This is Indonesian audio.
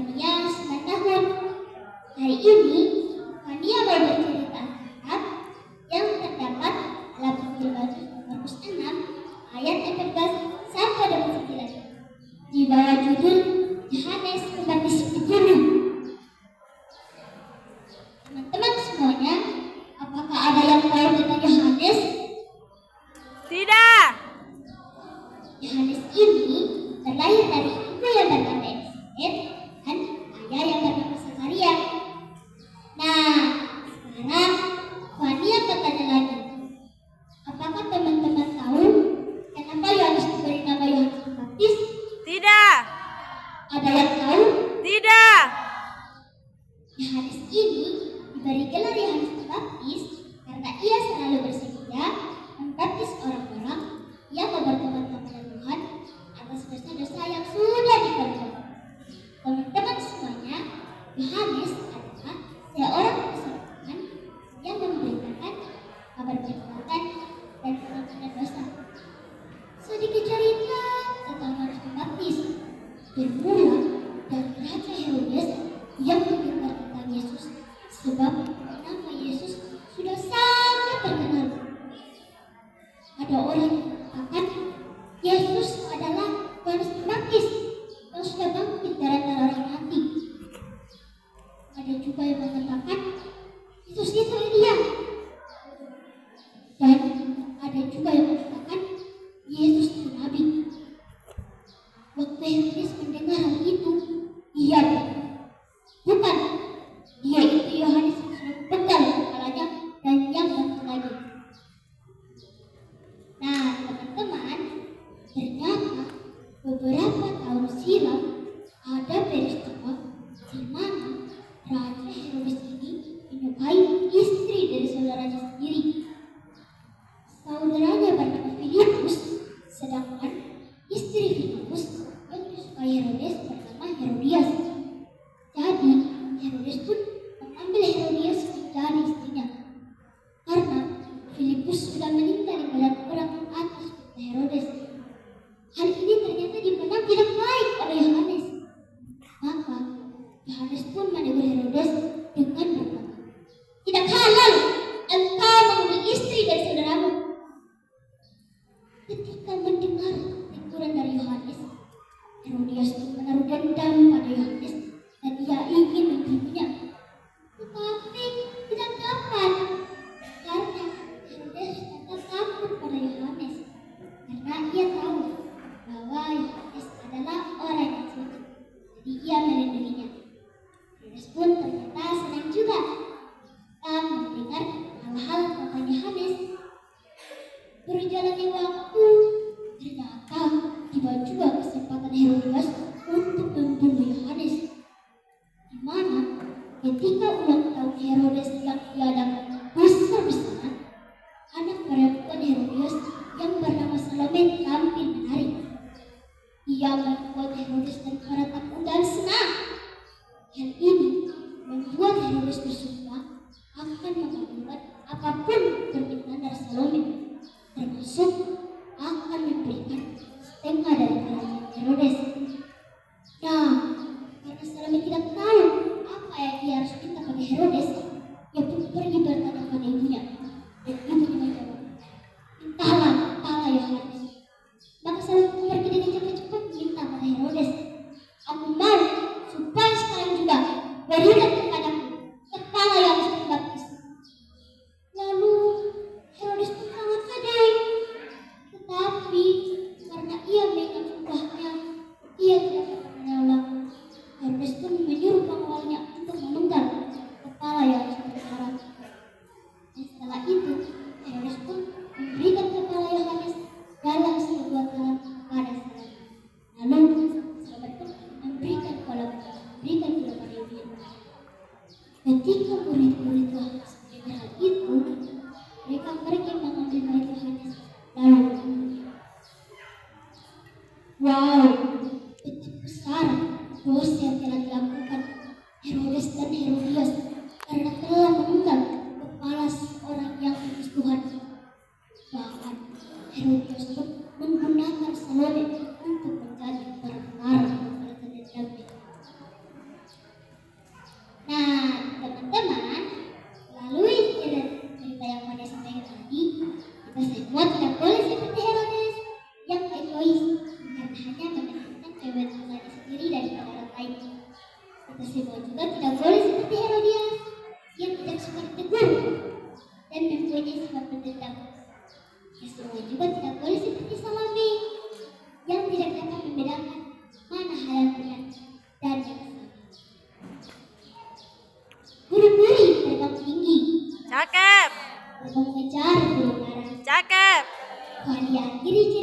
Fania 9 tahun. Hari ini Fania mau bercerita Alkitab yang terdapat dalam Injil Markus 6 ayat 14 sampai 29 di bawah judul Yohanes Pembaptis di Gunung. Teman-teman semuanya, apakah ada yang tahu tentang Yohanes? Tidak. Yohanes ini terlahir dari ibu yang bernama Elisabet dan ayah yang bernama Zakaria. Nah, sekarang Fania bertanya lagi. Apakah teman-teman tahu kenapa Yohanes diberi nama Yohanes Pembaptis? Tidak. Ada yang tahu? Tidak. Yohanes ini diberi gelar Yohanes Pembaptis karena ia selalu bersedia membaptis orang-orang yang mau bertobat kepada Tuhan atas dosa-dosa yang sudah diperbuat. Teman-teman semuanya, Yohanes adalah seorang kesaksian yang memberitakan kabar pertobatan dan pengampunan dosa. Sedikit cerita tentang Yohanes Pembaptis bermula dari Raja Herodes yang mendengar tentang Yesus, sebab nama Yesus sudah sangat terkenal. Ada orang yang mengatakan Yesus adalah Yohanes Pembaptis yang sudah bangkit dari antara orang mati. Ada juga yang mengatakan Yesus itu Elia. Dan ada juga yang mengatakan Yesus itu Nabi. Waktu Herodes mendengar hal itu, ia bilang, bukan, dia itu Yohanes yang sudah pegal kepalanya dan yang satu lagi. Nah, teman-teman, ternyata beberapa tahun silam ada peristiwa di mana Raja Herodes ini menyukai istri dari saudaranya sendiri. Saudaranya bernama Filipus, sedangkan istri Filipus yang disukai Herodes bernama Herodias. Jadi, Herodes pun mengambil Herodias menjadi istrinya karena Filipus sudah meninggal di badan orang atas Herodes. Hal ini ternyata dipandang tidak baik oleh Yohanes. Maka Yohanes pun menegur Herodes dengan berkata, tidak halal engkau mengambil istri dari saudaramu. Ketika mendengar teguran dari Yohanes, Herodias pun menaruh dendam pada Yohanes dan ia ingin membunuhnya. Tetapi tidak dapat karena Herodes tetap takut pada Yohanes karena ia tahu bahwa Yohanes adalah orang yang suci. Jadi ia melindunginya. Herodes pun ternyata senang juga mendengar hal-hal tentang Yohanes. Berjalannya waktu, ternyata tiba juga kesempatan Herodias untuk membunuh Yohanes. Di mana ketika ulang tahun Herodes yang diadakan besar-besaran, anak perempuan Herodias yang bernama Salome tampil menari. Ia membuat Herodes dan para tamu senang. Hal ini membuat Herodes bersumpah akan mengabulkan apapun permintaan dari Salome, termasuk akan memberikan setengah dari kerajaan Herodes. Nah, karena Salome tidak tahu apa yang dia harus minta pada Herodes, ia pun pergi bertanya pada ibunya. Dan ibunya menjawab, mintalah Yohanes. Maka Salome pun pergi dengan cepat-cepat minta pada Herodes, aku mau supaya sekarang juga berikan kepadaku kepala Yohanes Pembaptis. Lalu Herodes pun sangat sedih. Tetapi karena ia mengingat sumpahnya, ia tidak dapat menolak. Herodes pun menyuruh pengawalnya untuk memenggal kepala Yohanes Pembaptis. Dan setelah itu, Herodes pun memberikan kepala Yohanes dalam sebuah talam kepada Salome. Lalu Salome pun memberikan pula pada ibunya. Ketika murid-murid Yohanes mendengar hal itu, mereka pergi mengambil mayat Yohanes lalu membunuhnya. Wow, betapa besar dosa yang telah dilakukan Herodes dan Herodias karena telah memenggal kepala seorang yang kudus Tuhan. Bahkan Herodias pun menggunakan Salome untuk menjadi perantara antara dendamnya. Kita semua juga tidak boleh seperti Herodias yang tidak suka ditegur dan mempunyai sifat pendendam. Kita semua juga tidak boleh seperti Salome yang tidak dapat membedakan mana hal yang benar dan yang salah. Guru-guru terbang tinggi, Cakep. terbang mengejar kebenaran. Cakep. Kalian ciri-ciri